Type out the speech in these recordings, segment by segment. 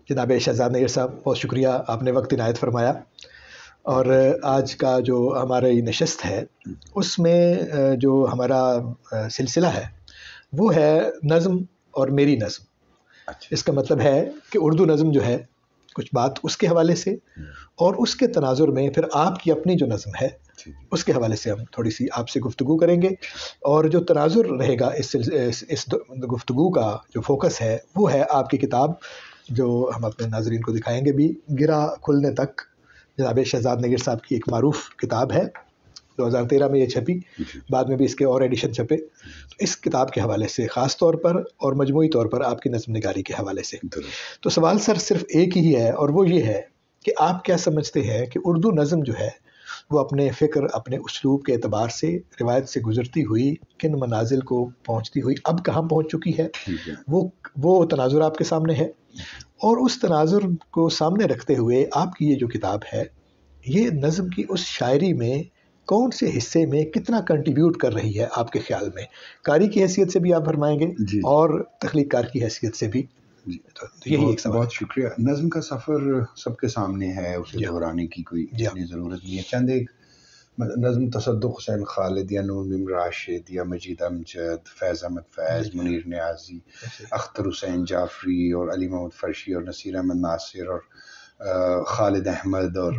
جناب شہزاد نیر صاحب، بہت شکریہ، آپ نے وقت عنایت فرمایا. اور آج کا جو ہمارا یہ نشست ہے اس میں جو ہمارا سلسلہ ہے وہ ہے نظم اور میری نظم. اس کا مطلب ہے کہ اردو نظم جو ہے کچھ بات اس کے حوالے سے، اور اس کے تناظر میں پھر آپ کی اپنی جو نظم ہے اس کے حوالے سے ہم تھوڑی سی آپ سے گفتگو کریں گے. اور جو تناظر رہے گا اس گفتگو کا جو فوکس ہے وہ ہے آپ کی کتاب، جو ہم اپنے ناظرین کو دکھائیں گے بھی، گرا کھلنے تک. جناب شہزاد نگیر صاحب کی ایک معروف کتاب ہے، 2013 میں یہ چھپی، بعد میں بھی اس کے اور ایڈیشن چھپے. تو اس کتاب کے حوالے سے خاص طور پر اور مجموعی طور پر آپ کی نظم نگاری کے حوالے سے تو سوال سر صرف ایک ہی ہے، اور وہ یہ ہے کہ آپ کیا سمجھتے ہیں کہ اردو نظم جو ہے وہ اپنے فکر، اپنے اسلوب کے اعتبار سے روایت سے گزرتی ہوئی کن منازل کو پہنچتی ہوئی اب کہاں پہنچ چکی ہے؟ وہ تناظر آپ کے سامنے ہے. اور اس تناظر کو سامنے رکھتے ہوئے آپ کی یہ جو کتاب ہے یہ نظم کی اس شاعری میں کون سے حصے میں کتنا کنٹریبیوٹ کر رہی ہے آپ کے خیال میں؟ قاری کی حیثیت سے بھی آپ فرمائیں گے اور تخلیق کار کی حیثیت سے بھی. تو یہی ایک سوال. بہت شکریہ. نظم کا سفر سب کے سامنے ہے، اسے دہرانے کی کوئی اتنی ضرورت نہیں ہے. چند ایک نظم تصدق حسین خالد یا نور میم راشد یا مجید امجد، فیض احمد فیض، منیر نیازی، اختر حسین جعفری اور علی محمد فرشی اور نصیر احمد ناصر اور خالد احمد اور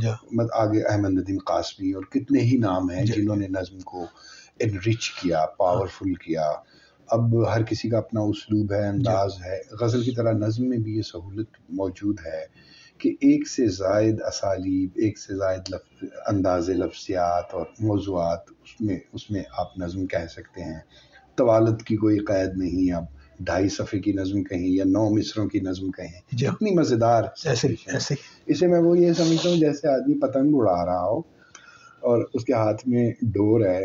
آگے احمد ندیم قاسمی اور کتنے ہی نام ہیں جنہوں نے نظم کو انرچ کیا، پاورفل کیا. اب ہر کسی کا اپنا اسلوب ہے، انداز ہے. غزل کی طرح نظم میں بھی یہ سہولت موجود ہے کہ ایک سے زائد اسالیب، ایک سے زائد انداز لفظیات اور موضوعات اس میں آپ نظم کہہ سکتے ہیں. طوالت کی کوئی قید نہیں. اب 2.5 صفحے کی نظم کہیں یا 9 مصروں کی نظم کہیں، اتنی مزیدار اسے میں وہ یہ سمجھتا ہوں جیسے آدمی پتنگ اڑا رہا ہو اور اس کے ہاتھ میں ڈور ہے،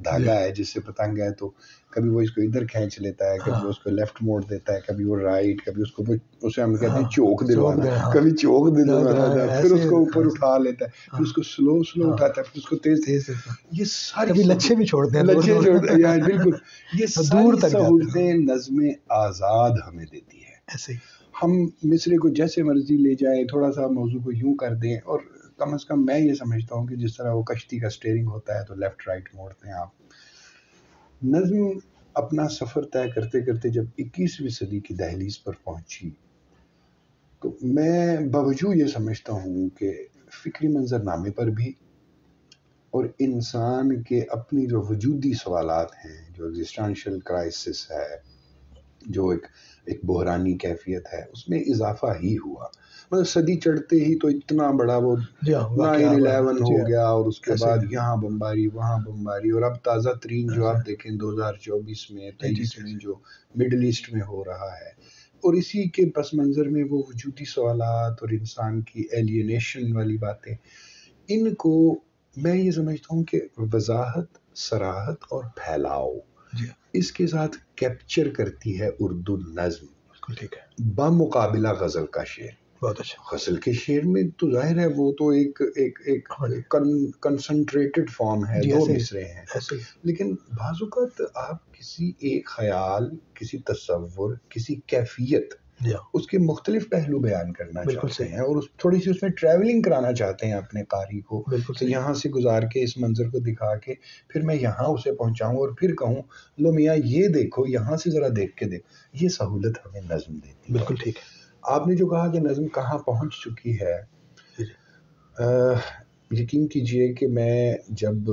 دھاگا ہے جس سے پتنگ ہے، تو کبھی وہ اس کو ادھر کھینچ لیتا ہے، کبھی وہ اس کو لیفٹ موڑ دیتا ہے، کبھی وہ رائٹ، کبھی اس کو اسے ہم کہتے ہیں چوک دلوانا، کبھی چوک دلوانا، پھر اس کو اوپر اٹھا لیتا ہے، پھر اس کو سلو اٹھاتا ہے، پھر اس کو تیز. یہ ساری لچھے بھی چھوڑتے ہیں، بالکل یہ ساری سہولتیں نظم آزاد ہمیں دیتی ہے. ہم مصرے کو جیسے مرضی لے جائیں، تھوڑا سا موضوع کو یوں کر دیں، اور کم از کم میں یہ سمجھتا ہوں کہ جس طرح وہ کشتی کا سٹیئرنگ ہوتا ہے تو لیفٹ رائٹ موڑتے ہیں آپ. نظم اپنا سفر طے کرتے کرتے جب 21ویں صدی کی دہلیز پر پہنچی تو میں باوجود یہ سمجھتا ہوں کہ فکری منظرنامے پر بھی اور انسان کے اپنی جو وجودی سوالات ہیں، جو ایگزسٹینشل کرائسس ہے، جو ایک بحرانی کیفیت ہے، اس میں اضافہ ہی ہوا. مطلب صدی چڑھتے ہی تو اتنا بڑا وہ 9/11 ہو گیا، اور اس کے بعد یہاں بمباری، وہاں بمباری، اور اب تازہ ترین جو آپ دیکھیں 2024 میں 23 میں جو مڈل ایسٹ میں ہو رہا ہے، اور اسی کے پس منظر میں وہ وجودی سوالات اور انسان کی ایلینیشن والی باتیں، ان کو میں یہ سمجھتا ہوں کہ وضاحت، صراحت اور پھیلاؤ اس کے ساتھ کیپچر کرتی ہے اردو نظم. بمقابلہ غزل کا شعر. بہت اچھا. غزل کے شعر میں تو ظاہر ہے وہ تو ایک کنسنٹریٹڈ فارم ہے، 2 مصرے ہیں، لیکن بعض اوقات آپ کسی ایک خیال، کسی تصور، کسی کیفیت، اس کے مختلف پہلو بیان کرنا چاہتے ہیں، اور تھوڑی سی اس میں ٹریولنگ کرانا چاہتے ہیں اپنے قاری کو، کہ یہاں سے گزار کے اس منظر کو دکھا کے پھر میں یہاں اسے پہنچاؤں اور پھر کہوں لو میاں یہ دیکھو، یہاں سے ذرا دیکھ کے دیکھو. یہ سہولت ہمیں نظم دیتی ہے. بالکل ٹھیک ہے. آپ نے جو کہا کہ نظم کہاں پہنچ چکی ہے، یقین کیجئے کہ میں جب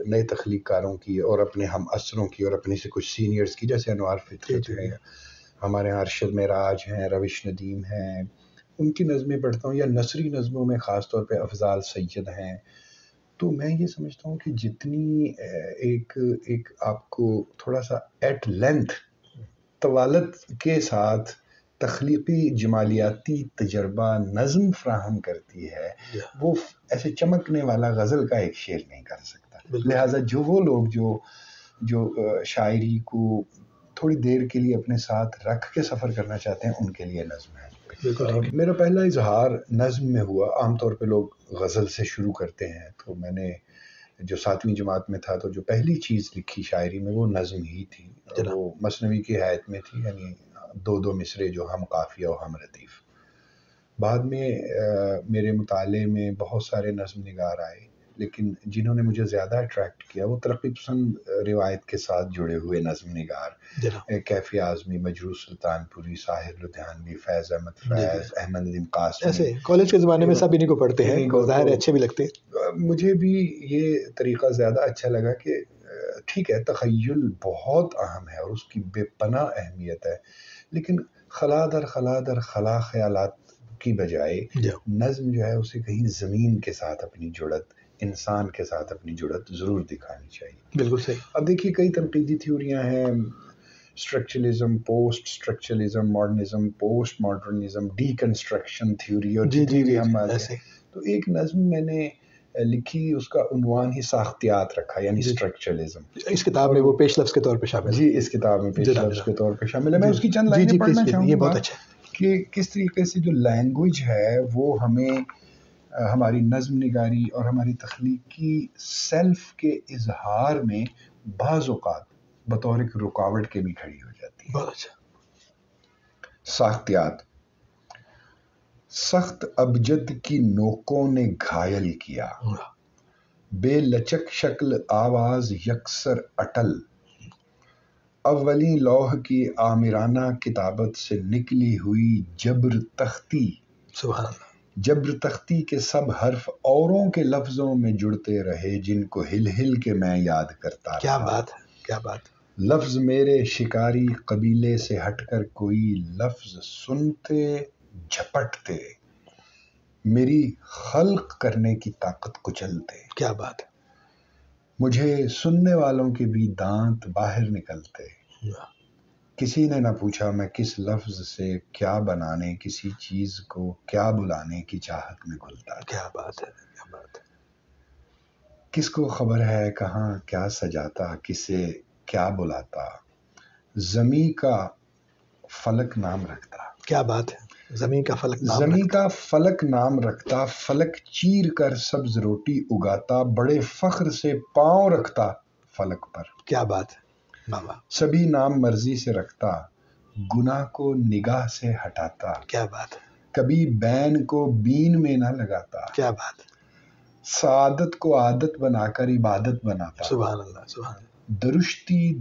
نئے تخلیق کاروں کی اور اپنے ہم اثروں کی اور اپنے سے کچھ سینئرز کی، جیسے انوار فطرت ہے، ہمارے یہاں ارشد معراج ہیں، روش ندیم ہیں، ان کی نظمیں پڑھتا ہوں، یا نثری نظموں میں خاص طور پہ افضال سید ہیں، تو میں یہ سمجھتا ہوں کہ جتنی ایک آپ کو تھوڑا سا ایٹ لینتھ طوالت کے ساتھ تخلیقی جمالیاتی تجربہ نظم فراہم کرتی ہے، وہ ایسے چمکنے والا غزل کا ایک شعر نہیں کر سکتا. لہٰذا وہ لوگ جو شاعری کو تھوڑی دیر کے لیے اپنے ساتھ رکھ کے سفر کرنا چاہتے ہیں، ان کے لیے نظم ہے. میرا پہلا اظہار نظم میں ہوا. عام طور پہ لوگ غزل سے شروع کرتے ہیں، تو میں نے جو 7ویں جماعت میں تھا تو جو پہلی چیز لکھی شاعری میں وہ نظم ہی تھی. وہ مثنوی کی حیات میں تھی، یعنی 2 مصرے جو ہم قافیہ و ہم ردیف. بعد میں میرے مطالعے میں بہت سارے نظم نگار آئے، لیکن جنہوں نے مجھے زیادہ اٹریکٹ کیا وہ ترقی پسند روایت کے ساتھ جڑے ہوئے نظم نگار، کیفی اعظمی، مجروح سلطان پوری، ساحر لدھیانوی، فیض احمد فیض، احمد ندیم قاسمی. ایسے کالج کے زمانے میں سب انہیں کو پڑھتے ہیں، ظاہر اچھے بھی لگتے ہیں. مجھے بھی یہ طریقہ زیادہ اچھا لگا کہ ٹھیک ہے تخیل بہت اہم ہے اور اس کی بے پناہ اہمیت ہے، لیکن خلا در خلا در خلا خیالات کی بجائے نظم جو ہے اسے کہیں زمین کے ساتھ اپنی جڑت، انسان کے ساتھ اپنی جڑت ضرور دکھانی چاہیے. بالکل صحیح. اب دیکھیے کئی تنقیدی تھیوریاں ہیں، structuralism, post structuralism, modernism, post modernism, D construction theory, اور جتنی بھی ہم تو ایک نظم میں نے لکھی، اس کا عنوان ہی ساختیات رکھا، یعنی اسٹرکچرلزم. اس کتاب میں وہ پیش لفظ کے طور پہ شامل ہے. جی اس کتاب میں پیش لفظ کے طور پہ شامل ہے. میں اس کی چند لائنیں پڑھنا چاہوں گا کہ کس طریقے سے جو لینگویج ہے وہ ہمیں ہماری نظم نگاری اور ہماری تخلیقی سیلف کے اظہار میں بعض اوقات بطور ایک رکاوٹ کے بھی کھڑی ہو جاتی ہے. بہت اچھا. ساختیات. سخت ابجد کی نوکوں نے گھائل کیا، بے لچک شکل آواز یکسر اٹل، اولیں لوح کی آمرانہ کتابت سے نکلی ہوئی جبر تختی. سبحان اللہ. جبر تختی کے سب حرف اوروں کے لفظوں میں جڑتے رہے جن کو ہل ہل کے میں یاد کرتا. کیا بات ہے، کیا بات. لفظ میرے شکاری قبیلے سے ہٹ کر کوئی لفظ سنتے جھپٹتے، میری خلق کرنے کی طاقت کچلتے. کیا بات ہے. مجھے سننے والوں کے بھی دانت باہر نکلتے. کسی نے نہ پوچھا میں کس لفظ سے کیا بنانے، کسی چیز کو کیا بلانے کی چاہت میں گھلتا. کیا بات ہے، کیا بات ہے. کس کو خبر ہے کہاں کیا سجاتا، کسے کیا بلاتا، زمیں کا فلک نام رکھتا. کیا بات ہے. زمین کا فلک نام زمین کا فلک نام رکھتا، فلک چیر کر سبز روٹی اگاتا، بڑے فخر سے پاؤں رکھتا فلک پر. کیا بات ہے. سبھی نام مرضی سے رکھتا، گناہ کو نگاہ سے ہٹاتا. کیا بات ہے. کبھی بین کو بین میں نہ لگاتا. کیا بات ہے. سعادت کو عادت بنا کر عبادت بناتا. سبحان اللہ، سبحان اللہ.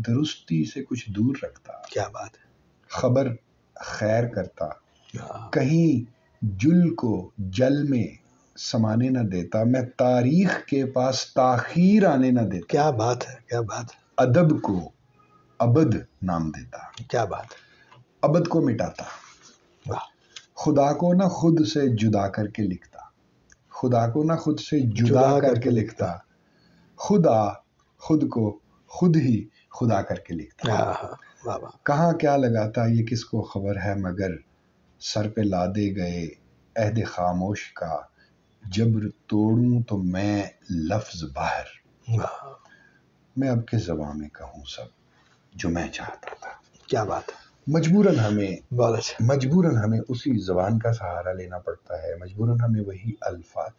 درستی سے کچھ دور رکھتا. کیا بات ہے. خبر خیر کرتا، کہیں جل کو جل میں سمانے نہ دیتا. میں تاریخ کے پاس تاخیر آنے نہ دیتا. کیا بات ہے، کیا بات ہے. ادب کو ابد نام دیتا. کیا بات ہے. ابد کو مٹاتا. خدا کو نہ خود سے جدا کر کے لکھتا. خدا کو نہ خود سے جدا کر کے لکھتا. خدا خود کو خود ہی خدا کر کے لکھتا. کہاں کیا لگاتا یہ کس کو خبر ہے، مگر سر پہ لادے گئے عہد خاموش کا. جبر توڑوں تو میں لفظ باہر، میں اب کے زبان میں کہوں سب جو میں چاہتا تھا. کیا بات ہے. مجبوراً ہمیں اسی زبان کا سہارا لینا پڑتا ہے، مجبوراً ہمیں وہی الفاظ.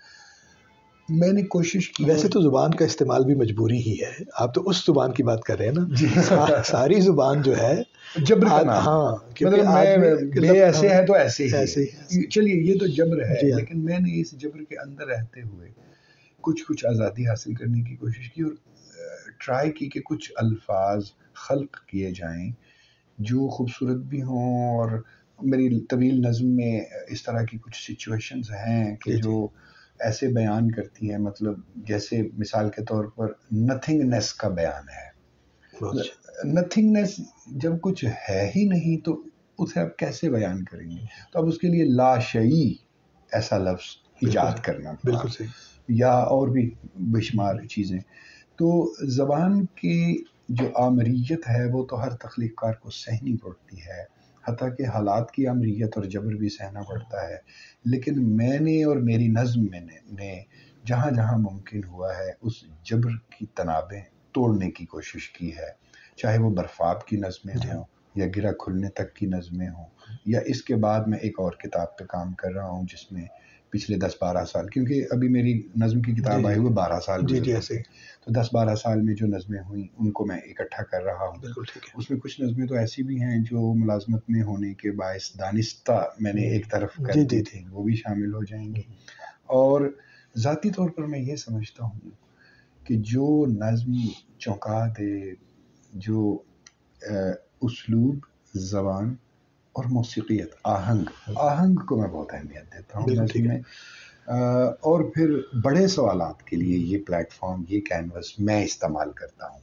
میں نے کوشش کی. ویسے تو زبان کا استعمال بھی مجبوری ہی ہے. آپ تو اس زبان کی بات کر رہے ہیں نا. ساری زبان جو ہے جبر کا نام. ہاں مطلب بے ایسے ہے تو ایسے ہی. چلیے یہ تو جبر ہے، لیکن میں نے اس جبر کے اندر رہتے ہوئے کچھ آزادی حاصل کرنے کی کوشش کی اور ٹرائی کی کہ کچھ الفاظ خلق کیے جائیں جو خوبصورت بھی ہوں. اور میری طویل نظم میں اس طرح کی کچھ سچویشنز ہیں کہ جو ایسے بیان کرتی ہیں، مطلب جیسے مثال کے طور پر نتھنگنیس کا بیان ہے. نتھنگنیس جب کچھ ہے ہی نہیں تو اسے آپ کیسے بیان کریں گے؟ تو اب اس کے لیے لا شیئی ایسا لفظ ایجاد کرنا پڑا، یا اور بھی بے شمار چیزیں. تو زبان کی جو آمریت ہے وہ تو ہر تخلیق کار کو سہنی پڑتی ہے، حتیٰ کہ حالات کی آمریت اور جبر بھی سہنا پڑتا ہے. لیکن میں نے اور میری نظم میں نے جہاں جہاں ممکن ہوا ہے اس جبر کی تنابیں توڑنے کی کوشش کی ہے، چاہے وہ برفاب کی نظمیں ہوں، یا گرہ کھلنے تک کی نظمیں ہوں، یا اس کے بعد میں ایک اور کتاب پہ کام کر رہا ہوں جس میں پچھلے 10-12 سال، کیونکہ ابھی میری نظم کی کتاب آئی ہوئی 12 سال ایسے تو 10-12 سال میں جو نظمیں ہوئیں ان کو میں اکٹھا کر رہا ہوں. بالکل ٹھیک ہے. اس میں کچھ نظمیں تو ایسی بھی ہیں جو ملازمت میں ہونے کے باعث دانستہ میں نے ایک طرف کر دی تھی، وہ بھی شامل ہو جائیں گی. اور ذاتی طور پر میں یہ سمجھتا ہوں کہ جو نظم چونکا دے، جو اسلوب، زبان اور موسیقیت، آہنگ کو میں بہت اہمیت دیتا ہوں نظم میں. اور پھر بڑے سوالات کے لیے یہ پلیٹ فارم، یہ کینوس میں استعمال کرتا ہوں.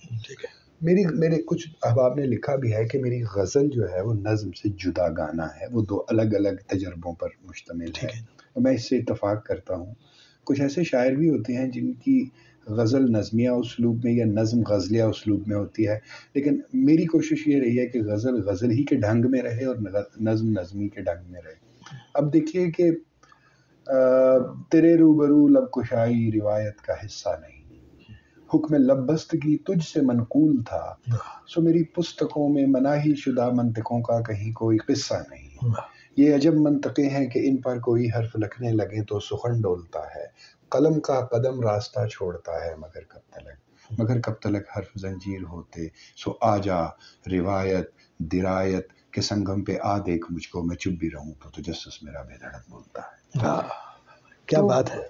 میرے کچھ احباب نے لکھا بھی ہے کہ میری غزل جو ہے وہ نظم سے جدا گانا ہے، وہ دو الگ الگ تجربوں پر مشتمل ہے. اور میں اس سے اتفاق کرتا ہوں. کچھ ایسے شاعر بھی ہوتے ہیں جن کی غزل نظمیہ اسلوب میں یا نظم غزلیہ اسلوب میں ہوتی ہے، لیکن میری کوشش یہ رہی ہے کہ غزل غزل ہی کے ڈھنگ میں رہے اور نظم نظمی کے ڈھنگ میں رہے. اب دیکھیے کہ تیرے روبرو لب کشائی روایت کا حصہ نہیں، حکم لب بستگی تجھ سے منقول تھا، سو میری پستکوں میں مناہی شدہ منطقوں کا کہیں کوئی قصہ نہیں. یہ عجب منطقے ہیں کہ ان پر کوئی حرف لکھنے لگے تو سخن ڈولتا ہے، قلم کا قدم راستہ چھوڑتا ہے مگر کب تلک حرف زنجیر ہوتے، سو آجا روایت درایت کے سنگم پہ آ دیکھ مجھ کو، میں چپ بھی رہوں تو تجسس میرا بے دھڑک بولتا ہے. کیا بات ہے.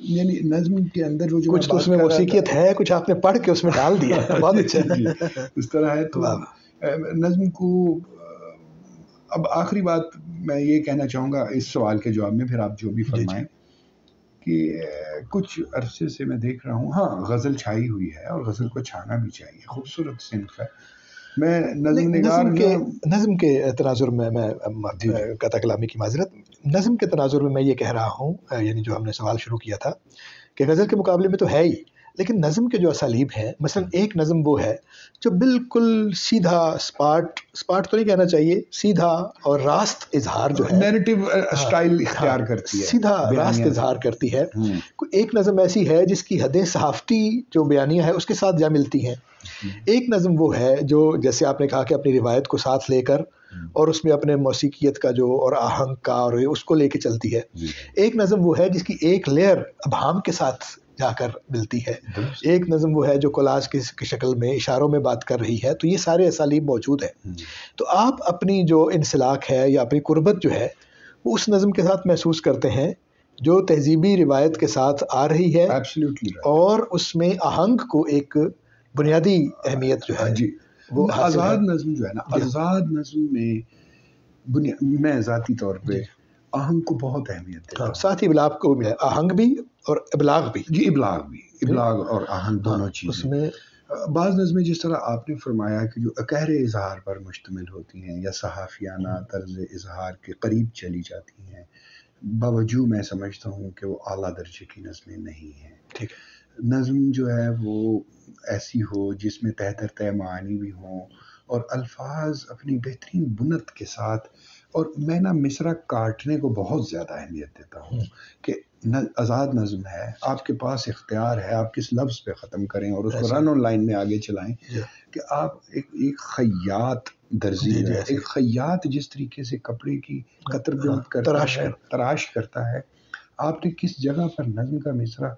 یعنی نظم کے اندر جو کچھ تو اس میں موسیقیت ہے، کچھ آپ نے پڑھ کے اس میں ڈال دیا. بہت اچھا. اس طرح ہے. تو نظم کو اب آخری بات میں یہ کہنا چاہوں گا اس سوال کے جواب میں، پھر آپ جو بھی فرمائیں، کہ کچھ عرصے سے میں دیکھ رہا ہوں، ہاں غزل چھائی ہوئی ہے اور غزل کو چھانا بھی چاہیے، خوبصورت صنف ہے. میں نظم کے تناظر میں قطع کلامی کی معذرت، نظم کے تناظر میں یہ کہہ رہا ہوں، یعنی جو ہم نے سوال شروع کیا تھا کہ غزل کے مقابلے میں تو ہے ہی، لیکن نظم کے جو اسالیب ہیں، مثلا ایک نظم وہ ہے جو بالکل سیدھا سپاٹ تو نہیں کہنا چاہیے، سیدھا اور راست اظہار جو ہے، نیریٹیو اسٹائل اختیار کرتی ہے، سیدھا راست اظہار کرتی ہے. ایک نظم ایسی ہے جس کی حدیں صحافتی جو بیانیہ ہے اس کے ساتھ جا ملتی ہیں. ایک نظم وہ ہے جو جیسے آپ نے کہا کہ اپنی روایت کو ساتھ لے کر اور اس میں اپنے موسیقیت کا جو اور آہنگ کا اور اس کو لے کے چلتی ہے. ایک نظم وہ ہے جس کی ایک لیئر ابہام کے ساتھ جا کر ملتی ہے. ایک نظم وہ ہے جو کولاج کی شکل میں اشاروں میں بات کر رہی ہے. تو یہ سارے اسالیب موجود ہیں. تو آپ اپنی جو انسلاک ہے یا اپنی قربت جو ہے وہ اس نظم کے ساتھ محسوس کرتے ہیں جو تہذیبی روایت کے ساتھ آ رہی ہے، اور اس میں آہنگ کو ایک بنیادی اہمیت جو ہے وہ آزاد نظم جو ہے نا، آزاد نظم میں ذاتی طور پہ آہنگ کو بہت اہمیت دیتا ہوں. ساتھ ہی ابلاغ کو بھی، آہنگ بھی اور ابلاغ بھی. جی ابلاغ اور آہنگ دونوں چیزیں. بعض نظمیں جس طرح آپ نے فرمایا کہ جو اکہر اظہار پر مشتمل ہوتی ہیں یا صحافیانہ طرز اظہار کے قریب چلی جاتی ہیں، باوجود میں سمجھتا ہوں کہ وہ اعلیٰ درجے کی نظمیں نہیں ہیں. ٹھیک ہے. نظم جو ہے وہ ایسی ہو جس میں تہ تر تہ معانی بھی ہوں اور الفاظ اپنی بہترین بنت کے ساتھ. اور میں نا مصرع کاٹنے کو بہت زیادہ اہمیت دیتا ہوں کہ آزاد نظم ہے، آپ کے پاس اختیار ہے آپ کس لفظ پہ ختم کریں اور اس کو رن آن لائن میں آگے چلائیں. کہ آپ ایک خیاط درزی ہے، ایک خیاط جس طریقے سے کپڑے کی قطر بند کرتا ہے، تراش کرتا ہے، آپ نے کس جگہ پر نظم کا مصرع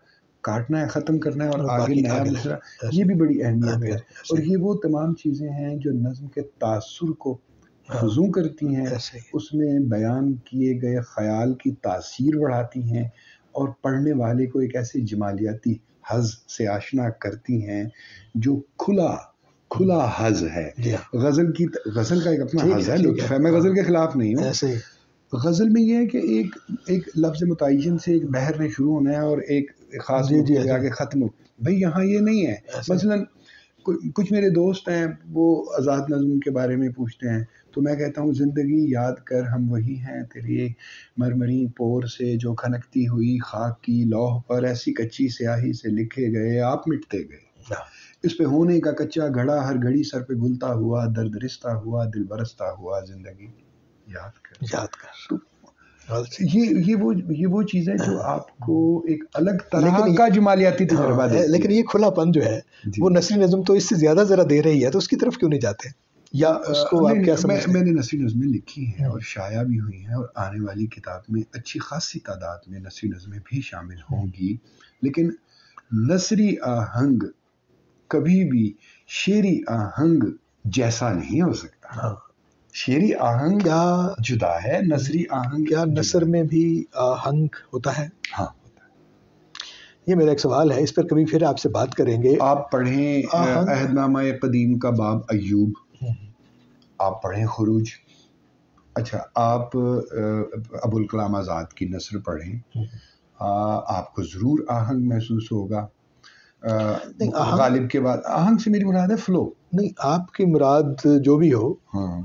کاٹنا ہے، ختم کرنا ہے اور آگے نیا مصرع، یہ بھی بڑی اہمیت ہے. اور یہ وہ تمام چیزیں ہیں جو نظم کے تاثر کو خضوع کرتی ہیں، اس میں بیان کیے گئے خیال کی تاثیر بڑھاتی ہیں اور پڑھنے والے کو ایک ایسے جمالیاتی حظ سے آشنا کرتی ہیں جو کھلا حظ ہے. غزل کا ایک اپنا حظ ہے، لطف ہے. میں غزل کے خلاف نہیں ہوں. غزل میں یہ ہے کہ ایک لفظ متعین سے ایک بحر نے شروع ہونا ہے اور ایک خاص آگے ختم ہو. بھائی یہاں یہ نہیں ہے. مثلا کچھ میرے دوست ہیں وہ آزاد نظم کے بارے میں پوچھتے ہیں تو میں کہتا ہوں زندگی یاد کر ہم وہی ہیں تیری مرمری پور سے جو کھنکتی ہوئی خاک کی لوح پر ایسی کچی سیاہی سے لکھے گئے آپ مٹتے گئے. اس پہ ہونے کا کچا گھڑا ہر گھڑی سر پہ گلتا ہوا، درد رستہ ہوا، دل برستا ہوا، زندگی یاد کر. یہ وہ چیز ہے جو آپ کو ایک الگ طرح کا جمالیاتی تجربہ دے. لیکن یہ کھلا پن جو ہے وہ نثری نظم تو اس سے زیادہ ذرا دے رہی ہے، تو اس کی طرف کیوں نہیں جاتے؟ یا اس کو آپ کیا سمجھتے ہیں؟ میں نے نثری نظمیں لکھی ہیں اور شائع بھی ہوئی ہیں، اور آنے والی کتاب میں اچھی خاصی تعداد میں نثری نظمیں بھی شامل ہوں گی، لیکن نثری آہنگ کبھی بھی شعری آہنگ جیسا نہیں ہو سکتا۔ شعری آہنگ کیا جدا ہے، نثری آہنگ کیا نثر میں بھی آہنگ ہوتا ہے؟ ہاں، یہ میرا ایک سوال ہے، اس پر کبھی پھر آپ سے بات کریں گے۔ آپ پڑھیں عہد نامہ قدیم کا باب ایوب، آپ پڑھیں خروج، اچھا آپ ابو الکلام آزاد کی نثر پڑھیں، آپ کو ضرور آہنگ محسوس ہوگا۔ غالب کے بعد آہنگ سے میری مراد ہے فلو، نہیں آپ کی مراد جو بھی ہو،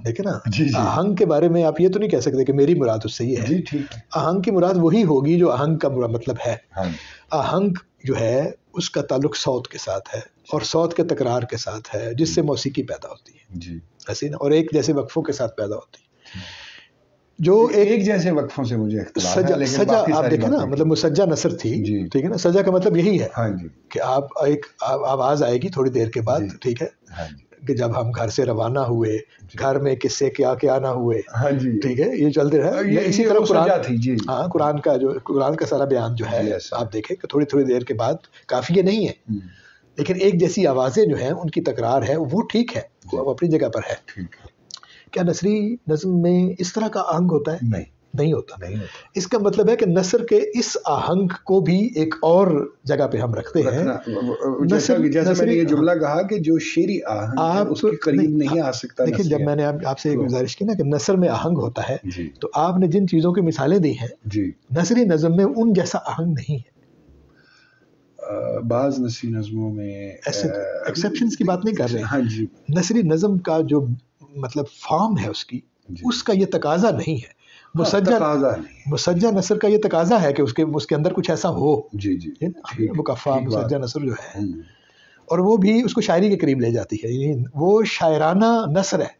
دیکھیں نا، آہنگ کے بارے میں آپ یہ تو نہیں کہہ سکتے کہ میری مراد اس سے یہ ہے۔ جی ٹھیک ہے، آہنگ کی مراد وہی ہوگی جو آہنگ کا مطلب ہے۔ آہنگ جو ہے اس کا تعلق صوت کے ساتھ ہے، اور صوت کے تکرار کے ساتھ ہے، جس سے موسیقی پیدا ہوتی ہے، جی ایسی نا، اور ایک جیسے وقفوں کے ساتھ پیدا ہوتی ہے، جو ایک جیسے وقفوں سے مجھے اختلاف ہے، لیکن سجا آپ دیکھیں نا، مطلب مسجع نثر تھی، ٹھیک ہے نا، سجا کا مطلب یہی ہے کہ آپ ایک آواز آئے گی تھوڑی دیر کے بعد، ٹھیک ہے، کہ جب ہم گھر سے روانہ ہوئے، گھر میں کس سے کیا کیا نہ ہوئے، ٹھیک ہے، یہ چلتے رہے۔ اسی طرح قرآن کا جو قرآن کا سارا بیان جو ہے، آپ دیکھیں کہ تھوڑی تھوڑی دیر کے بعد قافیہ نہیں ہے، لیکن ایک جیسی آوازیں جو ہیں ان کی تکرار ہے، وہ ٹھیک ہے، وہ اپنی جگہ پر ہے۔ کیا نثری نظم میں اس طرح کا آہنگ ہوتا ہے؟ نہیں ہوتا۔ اس کا مطلب ہے کہ نثر کے اس آہنگ کو بھی ایک اور جگہ پہ ہم رکھتے ہیں۔ جیسا میں نے یہ جملہ کہا کہ جو شعری آہنگ ہے اس کے قریب نہیں آ سکتا۔ دیکھیں، جب میں نے آپ سے ایک گزارش کی نا کہ نثر میں آہنگ ہوتا ہے، تو آپ نے جن چیزوں کی مثالیں دی ہیں، نثری نظم میں ان جیسا آہنگ نہیں ہے۔ بعض نثری نظموں میں ایکسیپشنز کی بات نہیں کر رہے ہیں، نثری نظم کا جو مطلب فارم ہے اس کا یہ تقاضا نہیں ہے۔ مسجع نثر کا یہ تقاضا ہے کہ اس کے اندر کچھ ایسا ہو، مکفہ مسجع نثر جو ہے، اور وہ بھی اس کو شاعری کے قریب لے جاتی ہے، یعنی وہ شاعرانہ نثر ہے،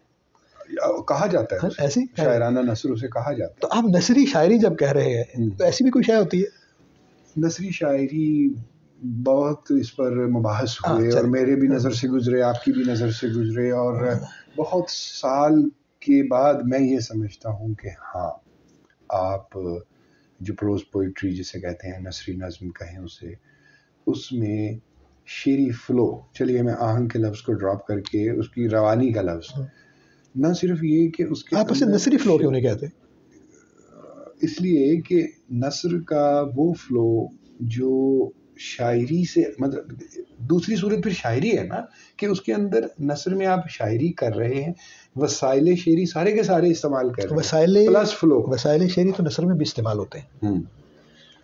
کہا جاتا ہے ایسی شاعرانہ نثر اسے کہا جاتا ہے۔ تو آپ نثری شاعری جب کہہ رہے ہیں تو ایسی بھی کوئی شاعری ہوتی ہے؟ نثری شاعری بہت اس پر مباحث ہوئے، اور میرے بھی نظر سے گزرے، آپ کی بھی نظر سے گزرے، اور بہت سال کے بعد میں یہ سمجھتا ہوں کہ ہاں، آپ جو پروز پوئٹری جسے کہتے ہیں، نثری نظم کہیں اسے، اس میں شعری فلو، چلیے میں آہنگ کے لفظ کو ڈراپ کر کے اس کی روانی کا لفظ، نہ صرف یہ کہ اس کے آپ اسے نثری فلو کیوں نہیں کہتے؟ اس لیے کہ نثر کا وہ فلو جو شاعری سے، مطلب دوسری صورت پھر شاعری ہے نا، کہ اس کے اندر نثر میں آپ شاعری کر رہے ہیں، وسائل شعری سارے کے سارے استعمال کر رہے ہیں، پلس فلو۔ وسائل شعری تو نثر میں بھی استعمال ہوتے ہیں،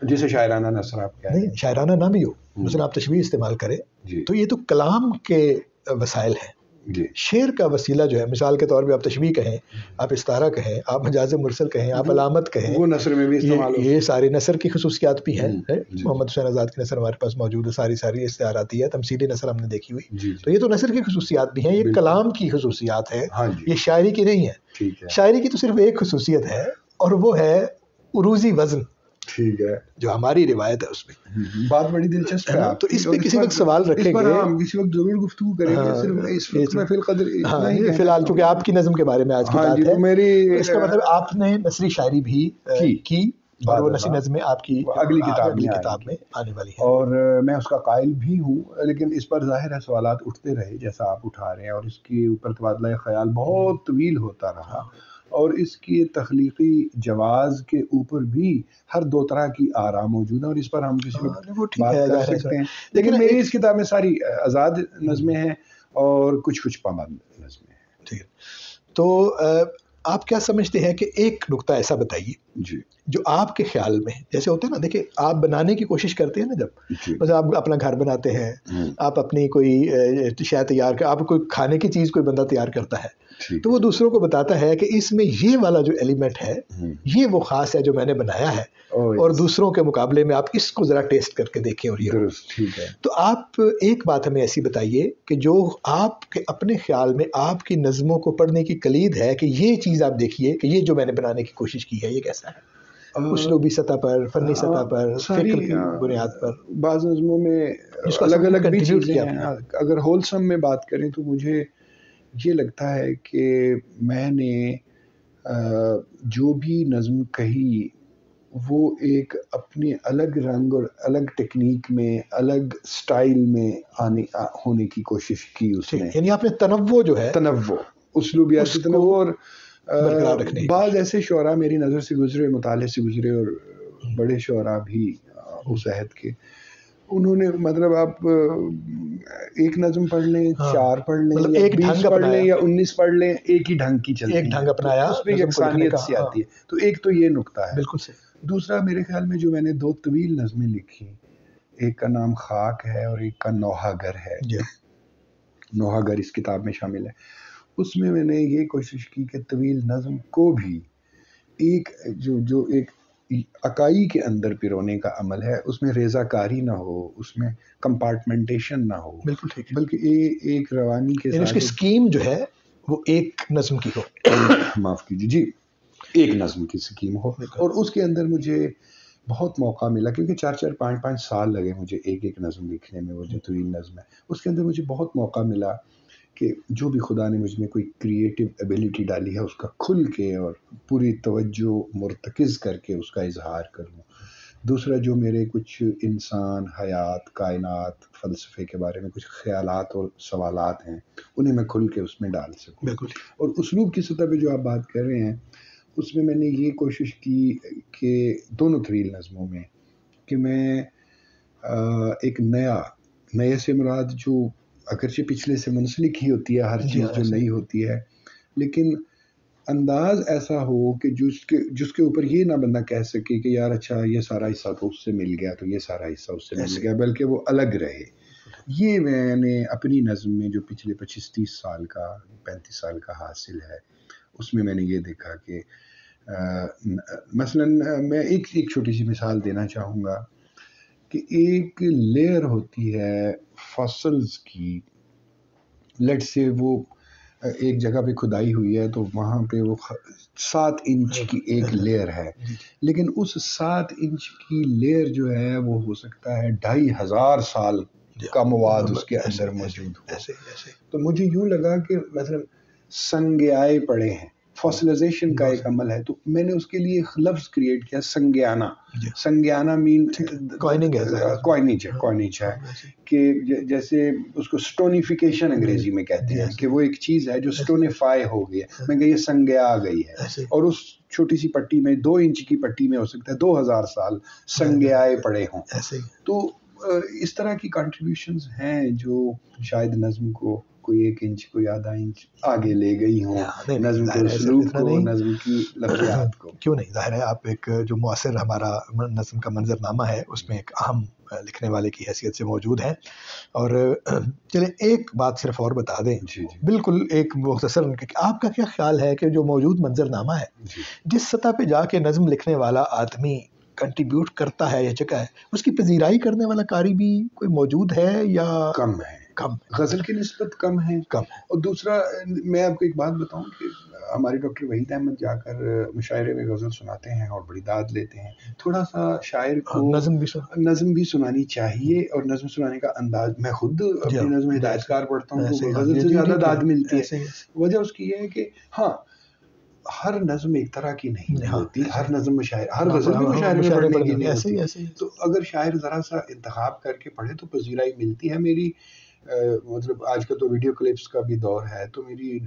جیسے شاعرانہ نثر آپ کہہ رہے ہیں، شاعرانہ نہ بھی ہو، مثلا آپ تشبیہ استعمال کریں تو یہ تو کلام کے وسائل ہیں۔ شعر کا وسیلہ جو ہے، مثال کے طور پہ آپ تشبیہ کہیں، آپ استعارہ کہیں، آپ مجاز مرسل کہیں، آپ علامت کہیں، وہ نثر میں بھی استعمال ہوتے ہیں۔ یہ ساری نثر کی خصوصیات بھی ہیں۔ محمد حسین آزاد کی نثر ہمارے پاس موجود ہے، ساری استعاراتی ہے، تمثیلی نثر ہم نے دیکھی ہوئی، تو یہ تو نثر کی خصوصیات بھی ہیں، یہ کلام کی خصوصیات ہے، یہ شاعری کی نہیں ہے۔ شاعری کی تو صرف ایک خصوصیت ہے، اور وہ ہے عروضی وزن، ٹھیک ہے، جو ہماری روایت ہے، اس میں بات بڑی دلچسپ ہے۔ تو اس پہ کسی وقت سوال رکھیں گے، ہم کسی وقت ضرور گفتگو کریں گے، صرف اس وقت میں فی القدر اتنا ہی فی الحال، چونکہ آپ کی نظم کے بارے میں آج کی بات ہے، اس کا مطلب آپ نے نثری شاعری بھی کی، اور وہ نثری نظمیں آپ کی اگلی کتاب میں آنے والی ہے، اور میں اس کا قائل بھی ہوں، لیکن اس پر ظاہر ہے سوالات اٹھتے رہے جیسا آپ اٹھا رہے ہیں، اور اس کے اوپر تبادلہ خیال بہت طویل ہوتا رہا، اور اس کی تخلیقی جواز کے اوپر بھی ہر دو طرح کی آراء موجود ہیں، اور اس پر ہم کسی وقت بات کر سکتے ہیں، لیکن میری اس کتاب میں ساری آزاد نظمیں ہیں اور کچھ پابند نظمیں ہیں۔ ٹھیک ہے، تو آپ کیا سمجھتے ہیں کہ ایک نقطہ ایسا بتائیے جو آپ کے خیال میں، جیسے ہوتا ہے نا، دیکھیں آپ بنانے کی کوشش کرتے ہیں نا، جب مثلا آپ اپنا گھر بناتے ہیں، آپ اپنی کوئی شے تیار کر، آپ کوئی کھانے کی چیز کوئی بندہ تیار کرتا ہے، تو وہ دوسروں کو بتاتا ہے کہ اس میں یہ والا جو ایلیمنٹ ہے، یہ وہ خاص ہے جو میں نے بنایا ہے، اور دوسروں کے مقابلے میں آپ اس کو ذرا ٹیسٹ کر کے دیکھیں، اور یہ ٹھیک ہے۔ تو آپ ایک بات ہمیں ایسی بتائیے کہ جو آپ کے اپنے خیال میں آپ کی نظموں کو پڑھنے کی کلید ہے، کہ یہ چیز آپ دیکھیے کہ یہ جو میں نے بنانے کی کوشش کی ہے یہ کیسا ہے، اسلوبی سطح پر، فنی سطح پر، فکر کی بنیاد پر۔ بعض نظموں میں الگ الگ بھی چیزیں ہیں، اگر ہولسم میں بات کریں تو مجھے یہ لگتا ہے کہ میں نے جو بھی نظم کہی وہ ایک اپنے الگ رنگ اور الگ ٹیکنیک میں، الگ سٹائل میں ہونے کی کوشش کی اس نے. یعنی آپ نے تنوع جو ہے، تنوع، اسلوبیاتی تنوع، اور بعض ایسے شعراء میری نظر سے گزرے، مطالعے سے گزرے، اور بڑے شعراء بھی اس عہد کے، انہوں نے مطلب آپ ایک نظم پڑھ لیں، 4 پڑھ لیں، یا 20 پڑھ لیں، یا 19 پڑھ لیں، ایک ہی ڈھنگ کی چلتی ہے، ایک ڈھنگ اپنایا، اس میں یکسانیت سی آتی ہے. تو ایک تو یہ نکتہ ہے. بالکل صحیح. دوسرا میرے خیال میں جو میں نے 2 طویل نظمیں لکھی، ایک کا نام خاک ہے اور ایک کا نوحہ گر ہے. نوحہ گر اس کتاب میں شامل ہے. اس میں نے یہ کوشش کی کہ طویل نظم کو بھی ایک جو ایک اکائی کے اندر پیرونے کا عمل ہے، اس میں ریزہ کاری نہ ہو، اس میں کمپارٹمنٹیشن نہ ہو، بالکل ٹھیک، بلکہ ایک روانی کے ساتھ اس کی سکیم جو ہے وہ ایک نظم کی ہو. معاف کیجیے جی، ایک نظم کی سکیم ہو. اور اس کے اندر مجھے بہت موقع ملا، کیونکہ 4 5 سال لگے مجھے ایک نظم لکھنے میں. وہ جو طویل نظم ہے اس کے اندر مجھے بہت موقع ملا کہ جو بھی خدا نے مجھ میں کوئی کریٹیو ایبیلٹی ڈالی ہے اس کا کھل کے اور پوری توجہ مرتکز کر کے اس کا اظہار کروں. دوسرا جو میرے کچھ انسان، حیات، کائنات، فلسفے کے بارے میں کچھ خیالات اور سوالات ہیں، انہیں میں کھل کے اس میں ڈال سکوں. اور اسلوب کی سطح پہ جو آپ بات کر رہے ہیں، اس میں نے یہ کوشش کی کہ دونوں طویل نظموں میں کہ میں ایک نئے سے مراد جو اگرچہ پچھلے سے منسلک ہی ہوتی ہے، ہر چیز جو نئی ہوتی ہے، لیکن انداز ایسا ہو کہ جس کے اوپر یہ نہ بندہ کہہ سکے کہ یار اچھا یہ سارا حصہ تو اس سے مل گیا تو یہ سارا حصہ اس سے مل گیا، بلکہ وہ الگ رہے. یہ میں نے اپنی نظم میں جو پچھلے 25-30 سال کا 35 سال کا حاصل ہے، اس میں نے یہ دیکھا کہ مثلا میں ایک چھوٹی سی مثال دینا چاہوں گا کہ ایک لیئر ہوتی ہے فاسلز کی. لیٹ سے وہ ایک جگہ پہ کھدائی ہوئی ہے تو وہاں پہ وہ 7 انچ کی ایک لیئر ہے، لیکن اس 7 انچ کی لیئر جو ہے وہ ہو سکتا ہے 2500 سال کا مواد اس کے اندر موجود ہو. تو مجھے یوں لگا کہ مثلا سنگیائے پڑے ہیں، فاسلائزیشن کا ایک عمل ہے، تو میں نے اس کے لیے ایک لفظ کریٹ کیا، سنگیانا. سنگیانا مین کوائنیج ہے کہ جیسے اس کو سٹونیفیکیشن انگریزی میں کہتے ہیں کہ وہ ایک چیز ہے جو سٹونیفائی ہو گئی ہے. میں کہ یہ سنگیا آ گئی ہے، اور اس چھوٹی سی پٹی میں 2 انچ کی پٹی میں ہو سکتا ہے 2000 سال سنگیائے پڑے ہوں. تو اس طرح کی کنٹریبیوشنز ہیں جو شاید نظم کو کوئی 1 انچ کوئی آدھا انچ آگے لے گئی ہوں، نظم کے اسلوب کو، نظم کی لفظیات کو. کیوں نہیں، ظاہر ہے آپ ایک جو معاصر ہمارا نظم کا منظرنامہ ہے اس میں ایک اہم لکھنے والے کی حیثیت سے موجود ہیں. اور چلیں ایک بات صرف اور بتا دیں، بالکل ایک مختصر، آپ کا کیا خیال ہے کہ جو موجود منظرنامہ ہے جس سطح پہ جا کے نظم لکھنے والا آدمی کنٹریبیوٹ کرتا ہے یا چکا ہے، اس کی پذیرائی کرنے والا قاری بھی کوئی موجود ہے یا کم ہے؟ غزل کی نسبت کم ہے. اور دوسرا میں آپ کو ایک بات بتاؤں کہ ہمارے ڈاکٹر وحید احمد جا کر مشاعرے میں غزل سناتے ہیں اور بڑی داد لیتے ہیں. تھوڑا سا شاعر کو نظم بھی سنانی چاہیے، اور نظم سنانے کا انداز، میں خود اپنی نظم ہدایت کار پڑھتا ہوں تو غزل سے زیادہ داد ملتی ہے. وجہ اس کی یہ ہے کہ ہاں ہر نظم ایک طرح کی نہیں ہوتی، ہر نظم ہر غزل بھی مشاعرے میں پڑھنے کی نہیں ہوتی. تو اگر شاعر ذرا سا انتخاب کر کے پڑھے تو پذیرائی ملتی ہے. میری مطلب آج کل تو ویڈیو کلپس کا بھی دور ہے، تو میری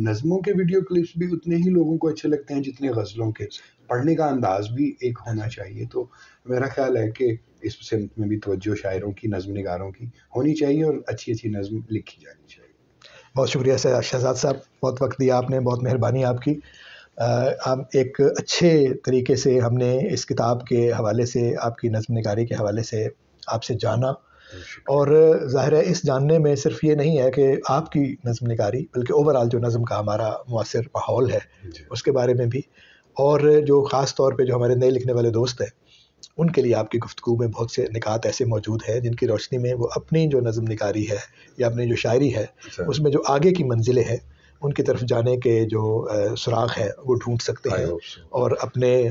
نظموں کے ویڈیو کلپس بھی اتنے ہی لوگوں کو اچھے لگتے ہیں جتنے غزلوں کے. پڑھنے کا انداز بھی ایک ہونا چاہیے. تو میرا خیال ہے کہ اس سمت میں بھی توجہ شاعروں کی، نظم نگاروں کی ہونی چاہیے، اور اچھی نظم لکھی جانی چاہیے. بہت شکریہ شہزاد صاحب، بہت وقت دیا آپ نے، بہت مہربانی آپ کی. آپ ایک اچھے طریقے سے ہم نے اس کتاب کے حوالے سے، آپ کی نظم نگاری کے حوالے سے آپ سے جانا. اور ظاہر ہے اس جاننے میں صرف یہ نہیں ہے کہ آپ کی نظم نگاری، بلکہ اوورآل جو نظم کا ہمارا معاصر ماحول ہے اس کے بارے میں بھی، اور جو خاص طور پہ جو ہمارے نئے لکھنے والے دوست ہیں ان کے لیے آپ کی گفتگو میں بہت سے نکات ایسے موجود ہیں جن کی روشنی میں وہ اپنی جو نظم نگاری ہے یا اپنی جو شاعری ہے اس میں جو آگے کی منزلیں ہیں ان کی طرف جانے کے جو سراغ ہے وہ ڈھونڈ سکتے ہیں اور اپنے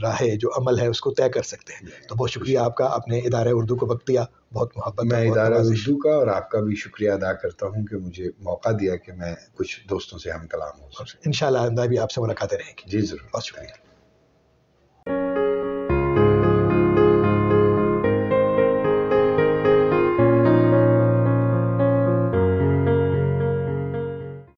راہ جو عمل ہے اس کو طے کر سکتے ہیں. تو بہت شکریہ آپ کا، اپنے ادارہ اردو کو وقت دیا، بہت محبت. میں ادارہ اردو کا اور آپ کا بھی شکریہ ادا کرتا ہوں کہ مجھے موقع دیا کہ میں کچھ دوستوں سے ہم کلام ہوں. انشاءاللہ آئندہ بھی آپ سے ملاقاتیں رہیں گی. جی ضرور. بہت شکریہ.